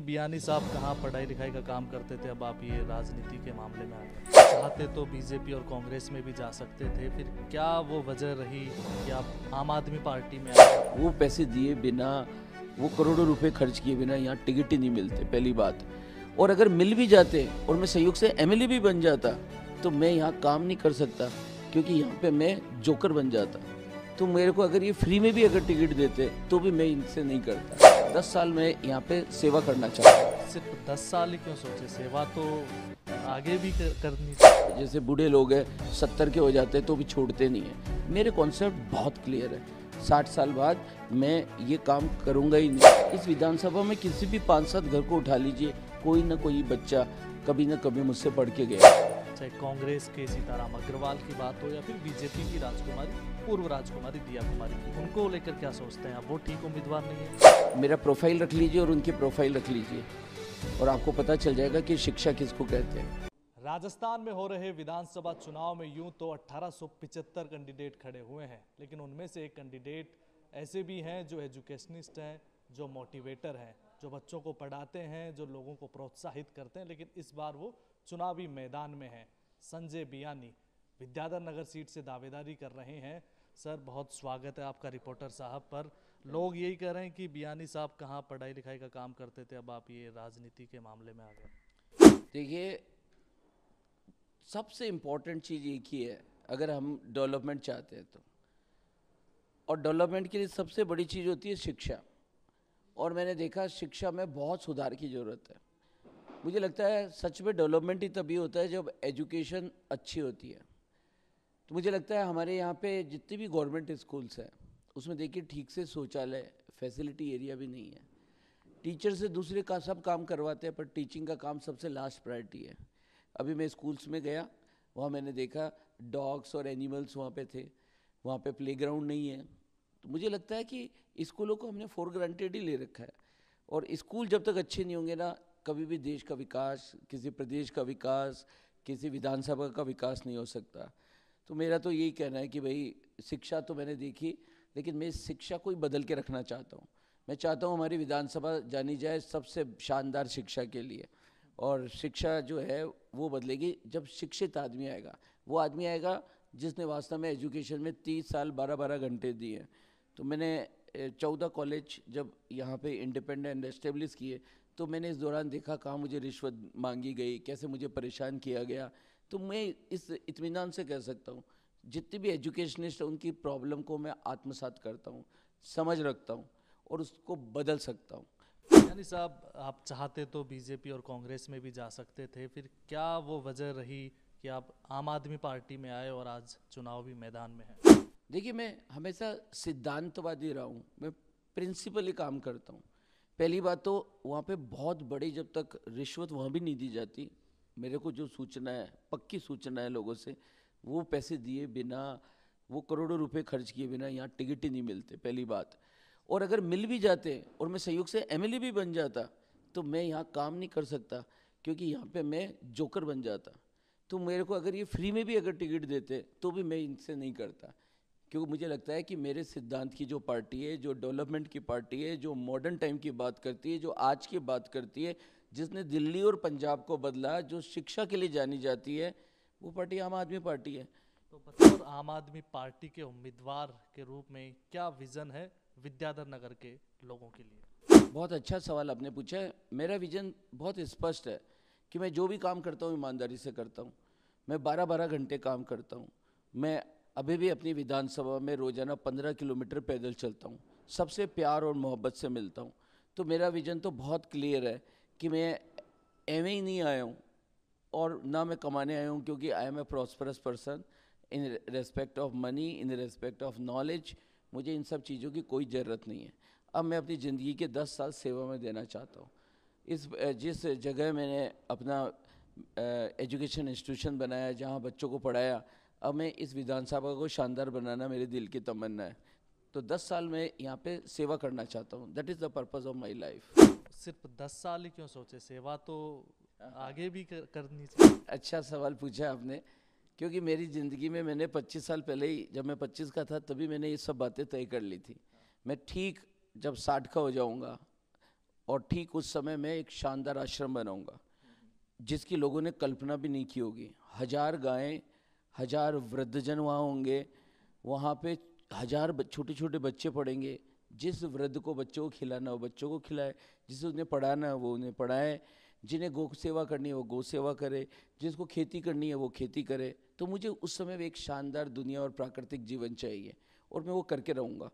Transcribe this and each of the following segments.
बियानी साहब कहाँ पढ़ाई लिखाई का काम करते थे, अब आप ये राजनीति के मामले में आ गए। चाहते तो बीजेपी और कांग्रेस में भी जा सकते थे, फिर क्या वो वजह रही कि आप आम आदमी पार्टी में आए? वो पैसे दिए बिना, वो करोड़ों रुपए खर्च किए बिना यहाँ टिकट ही नहीं मिलते, पहली बात। और अगर मिल भी जाते और मैं संयोग से एमएलए भी बन जाता तो मैं यहाँ काम नहीं कर सकता, क्योंकि यहाँ पे मैं जोकर बन जाता। तो मेरे को अगर ये फ्री में भी अगर टिकट देते तो भी मैं इनसे नहीं करता। 10 साल में यहाँ पे सेवा करना चाहता हूँ। सिर्फ 10 साल ही क्यों सोचे, सेवा तो आगे भी करनी चाहिए। जैसे बूढ़े लोग हैं 70 के हो जाते हैं तो भी छोड़ते नहीं है। मेरे कॉन्सेप्ट बहुत क्लियर है, 60 साल बाद मैं ये काम करूँगा ही नहीं। इस विधानसभा में किसी भी 5-7 घर को उठा लीजिए, कोई ना कोई बच्चा कभी ना कभी मुझसे पढ़ के गया। चाहे कांग्रेस के सीताराम अग्रवाल की बात हो या फिर बीजेपी की राजकुमारी, पूर्व राजकुमारी दिया कुमारी की, उनको लेकर क्या सोचते हैं आप? वो ठीक उम्मीदवार नहीं है? मेरा प्रोफाइल रख लीजिए और उनकी प्रोफाइल रख लीजिए और आपको पता चल जाएगा कि शिक्षा किसको कहते हैं। राजस्थान में हो रहे विधानसभा चुनाव में यूं तो 1875 कैंडिडेट खड़े हुए हैं, लेकिन उनमें से एक कैंडिडेट ऐसे भी हैं जो एजुकेशनिस्ट हैं, जो मोटिवेटर हैं, जो बच्चों को पढ़ाते हैं, जो लोगों को प्रोत्साहित करते हैं। लेकिन इस बार वो चुनावी मैदान में हैं। संजय बियानी विद्याधर नगर सीट से दावेदारी कर रहे हैं। सर, बहुत स्वागत है आपका रिपोर्टर साहब पर। लोग यही कह रहे हैं कि बियानी साहब कहाँ पढ़ाई लिखाई का काम करते थे, अब आप ये राजनीति के मामले में आ गए। देखिए, सबसे इम्पोर्टेंट चीज़ एक ही है, अगर हम डेवलपमेंट चाहते हैं तो, और डेवलपमेंट के लिए सबसे बड़ी चीज़ होती है शिक्षा। और मैंने देखा शिक्षा में बहुत सुधार की ज़रूरत है। मुझे लगता है सच में डेवलपमेंट ही तभी होता है जब एजुकेशन अच्छी होती है। तो मुझे लगता है हमारे यहाँ पे जितने भी गवर्नमेंट स्कूल्स हैं उसमें देखिए ठीक से शौचालय, फैसिलिटी एरिया भी नहीं है। टीचर से दूसरे का सब काम करवाते हैं, पर टीचिंग का काम सबसे लास्ट प्रायोरिटी है। अभी मैं स्कूल्स में गया, वहाँ मैंने देखा डॉग्स और एनिमल्स वहाँ पे थे, वहाँ पे प्लेग्राउंड नहीं है। तो मुझे लगता है कि स्कूलों को हमने फॉर ग्रांटेड ही ले रखा है, और स्कूल जब तक अच्छे नहीं होंगे ना, कभी भी देश का विकास, किसी प्रदेश का विकास, किसी विधानसभा का विकास नहीं हो सकता। तो मेरा तो यही कहना है कि भाई शिक्षा तो मैंने देखी, लेकिन मैं इस शिक्षा को ही बदल के रखना चाहता हूँ। मैं चाहता हूँ हमारी विधानसभा जानी जाए सबसे शानदार शिक्षा के लिए, और शिक्षा जो है वो बदलेगी जब शिक्षित आदमी आएगा। वो आदमी आएगा जिसने वास्तव में एजुकेशन में 30 साल 12-12 घंटे दिए। तो मैंने 14 कॉलेज जब यहाँ पे इंडिपेंडेंट एस्टेब्लिश किए, तो मैंने इस दौरान देखा कहाँ मुझे रिश्वत मांगी गई, कैसे मुझे परेशान किया गया। तो मैं इस इत्मीनान से कह सकता हूँ जितने भी एजुकेशनिस्ट हैं उनकी प्रॉब्लम को मैं आत्मसात करता हूँ, समझ रखता हूँ और उसको बदल सकता हूँ। यानी साहब, आप चाहते तो बीजेपी और कांग्रेस में भी जा सकते थे, फिर क्या वो वजह रही कि आप आम आदमी पार्टी में आए और आज चुनावी मैदान में हैं? देखिए, मैं हमेशा सिद्धांतवादी रहा हूँ, मैं प्रिंसिपली काम करता हूँ। पहली बात तो वहाँ पे बहुत बड़ी, जब तक रिश्वत वहाँ भी नहीं दी जाती, मेरे को जो सूचना है, पक्की सूचना है लोगों से, वो पैसे दिए बिना, वो करोड़ों रुपए खर्च किए बिना यहाँ टिकट ही नहीं मिलते, पहली बात। और अगर मिल भी जाते और मैं संयोग से एमएलए भी बन जाता तो मैं यहाँ काम नहीं कर सकता, क्योंकि यहाँ पे मैं जोकर बन जाता। तो मेरे को अगर ये फ्री में भी अगर टिकट देते तो भी मैं इनसे नहीं करता, क्योंकि मुझे लगता है कि मेरे सिद्धांत की जो पार्टी है, जो डेवलपमेंट की पार्टी है, जो मॉडर्न टाइम की बात करती है, जो आज की बात करती है, जिसने दिल्ली और पंजाब को बदला, जो शिक्षा के लिए जानी जाती है, वो पार्टी आम आदमी पार्टी है। तो बतौर आम आदमी पार्टी के उम्मीदवार के रूप में क्या विजन है विद्याधर नगर के लोगों के लिए? बहुत अच्छा सवाल आपने पूछा है। मेरा विजन बहुत स्पष्ट है कि मैं जो भी काम करता हूँ ईमानदारी से करता हूँ। मैं 12-12 घंटे काम करता हूँ। मैं अभी भी अपनी विधानसभा में रोजाना 15 किलोमीटर पैदल चलता हूँ, सबसे प्यार और मोहब्बत से मिलता हूँ। तो मेरा विजन तो बहुत क्लियर है कि मैं एवं ही नहीं आया हूँ और ना मैं कमाने आया हूँ, क्योंकि I am a prosperous person in respect of money, in respect of knowledge. मुझे इन सब चीज़ों की कोई ज़रूरत नहीं है। अब मैं अपनी ज़िंदगी के 10 साल सेवा में देना चाहता हूँ। जिस जगह मैंने अपना एजुकेशन इंस्टीट्यूशन बनाया, जहाँ बच्चों को पढ़ाया, अब मैं इस विधानसभा को शानदार बनाना मेरे दिल की तमन्ना है। तो 10 साल में यहाँ पे सेवा करना चाहता हूँ। That is the purpose of my life. सिर्फ 10 साल ही क्यों सोचे, सेवा तो आगे भी करनी चाहिए। अच्छा सवाल पूछा आपने, क्योंकि मेरी ज़िंदगी में मैंने 25 साल पहले ही, जब मैं 25 का था तभी मैंने ये सब बातें तय कर ली थी। मैं ठीक जब 60 का हो जाऊंगा और ठीक उस समय मैं एक शानदार आश्रम बनाऊंगा जिसकी लोगों ने कल्पना भी नहीं की होगी। 1000 गायें, 1000 वृद्धजन वहाँ होंगे, वहाँ पे 1000 छोटे छोटे बच्चे पढ़ेंगे। जिस वृद्ध को बच्चों को खिलाना हो बच्चों को खिलाए, जिसे उन्हें पढ़ाना है वो उन्हें पढ़ाए, जिन्हें गौ सेवा करनी है वो गौ सेवा करे, जिसको खेती करनी है वो खेती करे। तो मुझे उस समय एक शानदार दुनिया और प्राकृतिक जीवन चाहिए और मैं वो करके रहूँगा।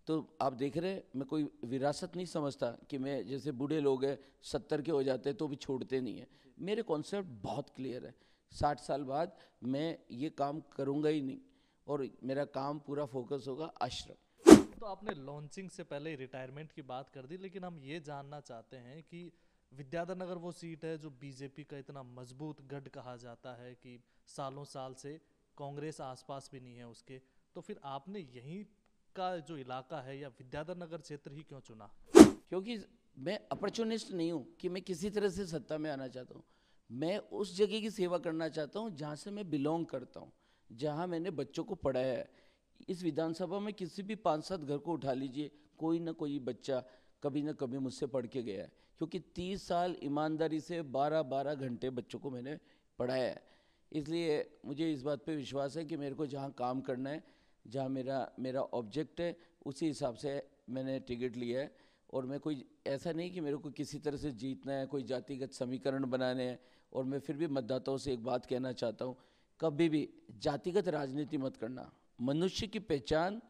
तो आप देख रहे हैं मैं कोई विरासत नहीं समझता कि मैं, जैसे बूढ़े लोग हैं 70 के हो जाते हैं तो भी छोड़ते नहीं है। मेरे कॉन्सेप्ट बहुत क्लियर है, 60 साल बाद मैं ये काम करूँगा ही नहीं और मेरा काम पूरा फोकस होगा आश्रम। तो आपने लॉन्चिंग से पहले ही रिटायरमेंट की बात कर दी, लेकिन हम ये जानना चाहते हैं कि विद्याधर नगर वो सीट है जो बीजेपी का इतना मजबूत गढ़ कहा जाता है कि सालों साल से कांग्रेस आसपास भी नहीं है उसके, तो फिर आपने यहीं का जो इलाका है या विद्याधर नगर क्षेत्र ही क्यों चुना? क्योंकि मैं अपॉर्चुनिस्ट नहीं हूँ कि मैं किसी तरह से सत्ता में आना चाहता हूँ। मैं उस जगह की सेवा करना चाहता हूँ जहाँ से मैं बिलोंग करता हूँ, जहाँ मैंने बच्चों को पढ़ाया है। इस विधानसभा में किसी भी 5-7 घर को उठा लीजिए, कोई ना कोई बच्चा कभी ना कभी मुझसे पढ़ के गया है, क्योंकि 30 साल ईमानदारी से 12-12 घंटे बच्चों को मैंने पढ़ाया है। इसलिए मुझे इस बात पे विश्वास है कि मेरे को जहाँ काम करना है, जहाँ मेरा मेरा ऑब्जेक्ट है, उसी हिसाब से मैंने टिकट लिया है। और मैं कोई ऐसा नहीं कि मेरे को किसी तरह से जीतना है, कोई जातिगत समीकरण बनाने हैं। और मैं फिर भी मतदाताओं से एक बात कहना चाहता हूँ, कभी भी जातिगत राजनीति मत करना। मनुष्य की पहचान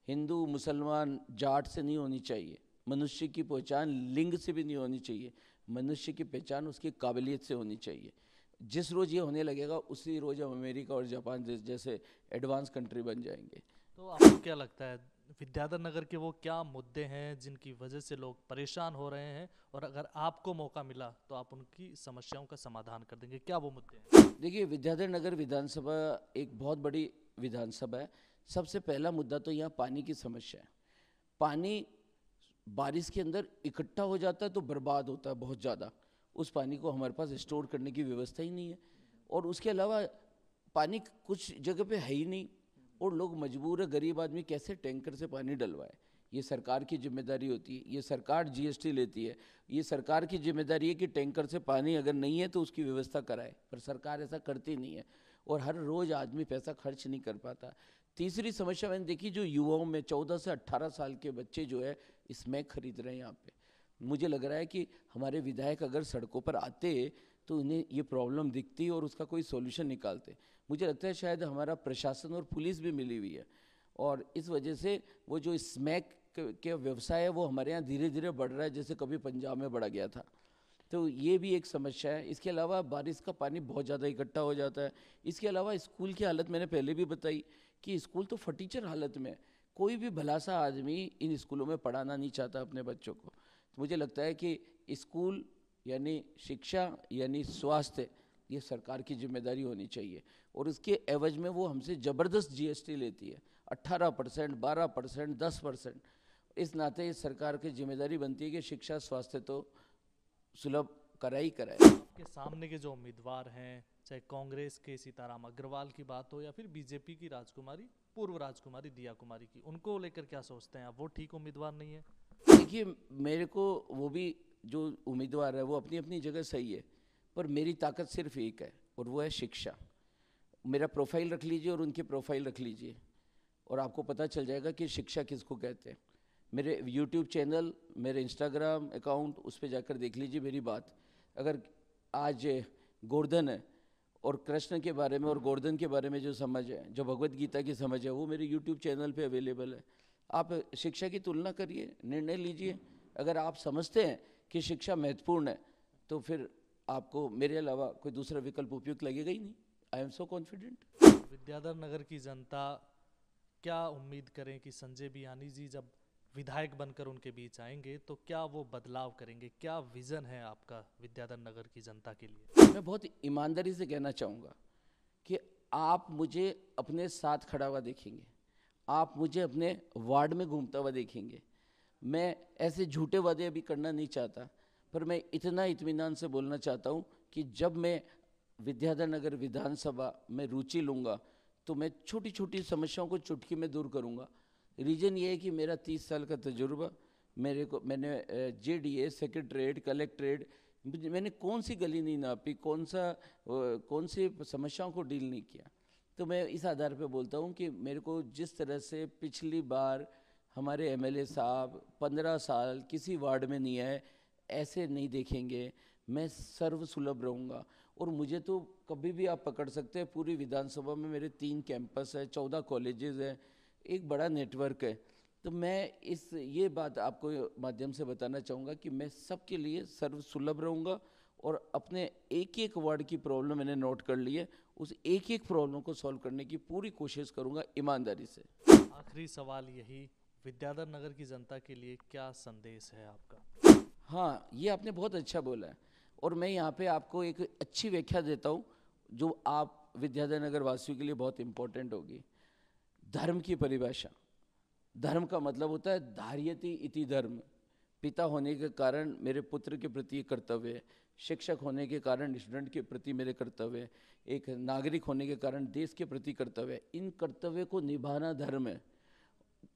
हिंदू मुसलमान जाट से नहीं होनी चाहिए, मनुष्य की पहचान लिंग से भी नहीं होनी चाहिए, मनुष्य की पहचान उसकी काबिलियत से होनी चाहिए। जिस रोज़ ये होने लगेगा उसी रोज़ हम अमेरिका और जापान जैसे एडवांस कंट्री बन जाएंगे। तो आपको क्या लगता है विद्याधर नगर के वो क्या मुद्दे हैं जिनकी वजह से लोग परेशान हो रहे हैं, और अगर आपको मौका मिला तो आप उनकी समस्याओं का समाधान कर देंगे? क्या वो मुद्दे हैं? देखिए, विद्याधर नगर विधानसभा एक बहुत बड़ी विधानसभा है। सबसे पहला मुद्दा तो यहाँ पानी की समस्या है। पानी बारिश के अंदर इकट्ठा हो जाता है तो बर्बाद होता है बहुत ज़्यादा। उस पानी को हमारे पास स्टोर करने की व्यवस्था ही नहीं है, और उसके अलावा पानी कुछ जगह पे है ही नहीं, और लोग मजबूर है, गरीब आदमी कैसे टैंकर से पानी डलवाए। ये सरकार की जिम्मेदारी होती है, ये सरकार जीएसटी लेती है, ये सरकार की जिम्मेदारी है कि टैंकर से पानी अगर नहीं है तो उसकी व्यवस्था कराए, पर सरकार ऐसा करती नहीं है और हर रोज़ आदमी पैसा खर्च नहीं कर पाता। तीसरी समस्या मैंने देखी, जो युवाओं में 14 से 18 साल के बच्चे जो है स्मैक खरीद रहे हैं यहाँ पे। मुझे लग रहा है कि हमारे विधायक अगर सड़कों पर आते तो उन्हें ये प्रॉब्लम दिखती और उसका कोई सॉल्यूशन निकालते। मुझे लगता है शायद हमारा प्रशासन और पुलिस भी मिली हुई है, और इस वजह से वो जो स्मैक के व्यवसाय है वो हमारे यहाँ धीरे धीरे बढ़ रहा है, जैसे कभी पंजाब में बढ़ा गया था। तो ये भी एक समस्या है। इसके अलावा बारिश का पानी बहुत ज़्यादा इकट्ठा हो जाता है। इसके अलावा स्कूल की हालत मैंने पहले भी बताई कि स्कूल तो फटीचर हालत में है। कोई भी भला सा आदमी इन स्कूलों में पढ़ाना नहीं चाहता अपने बच्चों को। तो मुझे लगता है कि स्कूल यानी शिक्षा यानी स्वास्थ्य, ये सरकार की जिम्मेदारी होनी चाहिए, और इसके एवज में वो हमसे ज़बरदस्त जीएसटी लेती है, 18%, 12%, 10%। इस नाते इस सरकार की जिम्मेदारी बनती है कि शिक्षा स्वास्थ्य तो सुलभ कराई कराए। आपके सामने के जो उम्मीदवार हैं, चाहे कांग्रेस के सीताराम अग्रवाल की बात हो या फिर बीजेपी की राजकुमारी, पूर्व राजकुमारी दिया कुमारी की, उनको लेकर क्या सोचते हैं आप? वो ठीक उम्मीदवार नहीं है? देखिए, मेरे को वो भी जो उम्मीदवार है वो अपनी अपनी जगह सही है, पर मेरी ताकत सिर्फ एक है और वो है शिक्षा। मेरा प्रोफाइल रख लीजिए और उनकी प्रोफाइल रख लीजिए और आपको पता चल जाएगा कि शिक्षा किसको कहते हैं। मेरे यूट्यूब चैनल, मेरे इंस्टाग्राम अकाउंट, उस पर जाकर देख लीजिए मेरी बात। अगर आज गोवर्धन है और कृष्ण के बारे में और गोवर्धन के बारे में जो समझ है, जो भगवत गीता की समझ है, वो मेरे यूट्यूब चैनल पे अवेलेबल है। आप शिक्षा की तुलना करिए, निर्णय लीजिए। अगर आप समझते हैं कि शिक्षा महत्वपूर्ण है तो फिर आपको मेरे अलावा कोई दूसरा विकल्प उपयुक्त लगेगा ही नहीं। I am so confident. Vidyadhar Nagar की जनता क्या उम्मीद करें कि संजय बियानी जी जब विधायक बनकर उनके बीच आएंगे तो क्या वो बदलाव करेंगे? क्या विजन है आपका विद्याधर नगर की जनता के लिए? मैं बहुत ईमानदारी से कहना चाहूँगा कि आप मुझे अपने साथ खड़ा हुआ देखेंगे, आप मुझे अपने वार्ड में घूमता हुआ देखेंगे। मैं ऐसे झूठे वादे अभी करना नहीं चाहता, पर मैं इतना इत्मीनान से बोलना चाहता हूँ कि जब मैं विद्याधर नगर विधानसभा में रुचि लूँगा तो मैं छोटी छोटी समस्याओं को चुटकी में दूर करूँगा। रीज़न ये है कि मेरा 30 साल का तजुर्बा, मैंने JDA, सेक्रेटरेट, कलेक्ट्रेट, मैंने कौन सी गली नहीं नापी, कौन सी समस्याओं को डील नहीं किया। तो मैं इस आधार पे बोलता हूँ कि मेरे को जिस तरह से पिछली बार हमारे MLA साहब 15 साल किसी वार्ड में नहीं आए, ऐसे नहीं देखेंगे। मैं सर्वसुलभ रहूँगा। और मुझे तो कभी भी आप पकड़ सकते हैं। पूरी विधानसभा में मेरे 3 कैंपस है, 14 कॉलेजेस हैं, एक बड़ा नेटवर्क है। तो मैं ये बात आपको माध्यम से बताना चाहूँगा कि मैं सबके लिए सर्वसुलभ रहूँगा और अपने एक एक वार्ड की प्रॉब्लम मैंने नोट कर ली है, उस एक एक प्रॉब्लम को सॉल्व करने की पूरी कोशिश करूँगा ईमानदारी से। आखिरी सवाल यही, विद्याधर नगर की जनता के लिए क्या संदेश है आपका? हाँ, ये आपने बहुत अच्छा बोला है और मैं यहाँ पे आपको एक अच्छी व्याख्या देता हूँ जो आप विद्याधर नगर वासियों के लिए बहुत इम्पोर्टेंट होगी। धर्म की परिभाषा। धर्म का मतलब होता है धार्यति इति धर्म। पिता होने के कारण मेरे पुत्र के प्रति कर्तव्य है, शिक्षक होने के कारण स्टूडेंट के प्रति मेरे कर्तव्य है, एक नागरिक होने के कारण देश के प्रति कर्तव्य है। इन कर्तव्य को निभाना धर्म है,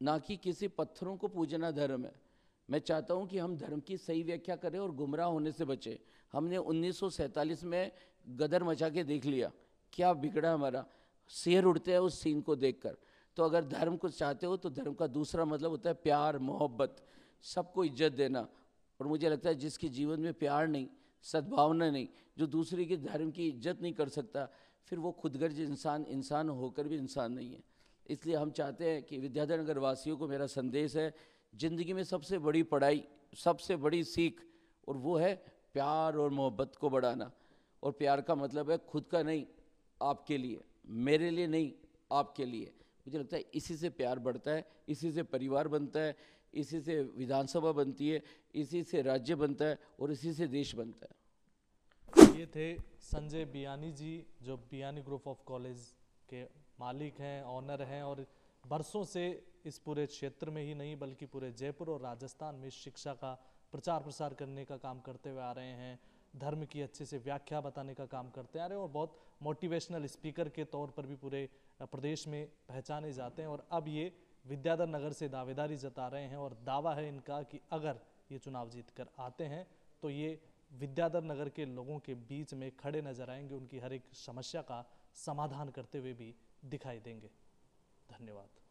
ना कि किसी पत्थरों को पूजना धर्म है। मैं चाहता हूं कि हम धर्म की सही व्याख्या करें और गुमराह होने से बचें। हमने 1947 में गदर मचा के देख लिया, क्या बिगड़ा हमारा, शेर उड़ते हैं उस सीन को देखकर। तो अगर धर्म को चाहते हो तो धर्म का दूसरा मतलब होता है प्यार, मोहब्बत, सबको इज्जत देना। और मुझे लगता है जिसके जीवन में प्यार नहीं, सद्भावना नहीं, जो दूसरे के धर्म की इज्जत नहीं कर सकता, फिर वो खुदगर्ज इंसान होकर भी इंसान नहीं है। इसलिए हम चाहते हैं कि विद्याधर नगर वासियों को मेरा संदेश है, ज़िंदगी में सबसे बड़ी पढ़ाई, सबसे बड़ी सीख, और वो है प्यार और मोहब्बत को बढ़ाना। और प्यार का मतलब है खुद का नहीं, आपके लिए, मेरे लिए नहीं, आपके लिए। मुझे लगता है इसी से प्यार बढ़ता है, इसी से परिवार बनता है, इसी से विधानसभा बनती है, इसी से राज्य बनता है और इसी से देश बनता है। ये थे संजय बियानी जी, जो बियानी ग्रुप ऑफ कॉलेज के मालिक हैं, ऑनर हैं और बरसों से इस पूरे क्षेत्र में ही नहीं बल्कि पूरे जयपुर और राजस्थान में शिक्षा का प्रचार प्रसार करने का काम करते हुए आ रहे हैं। धर्म की अच्छे से व्याख्या बताने का काम करते आ रहे हैं और बहुत मोटिवेशनल स्पीकर के तौर पर भी पूरे प्रदेश में पहचाने जाते हैं। और अब ये विद्याधर नगर से दावेदारी जता रहे हैं और दावा है इनका कि अगर ये चुनाव जीत कर आते हैं तो ये विद्याधर नगर के लोगों के बीच में खड़े नजर आएंगे, उनकी हर एक समस्या का समाधान करते हुए भी दिखाई देंगे। धन्यवाद।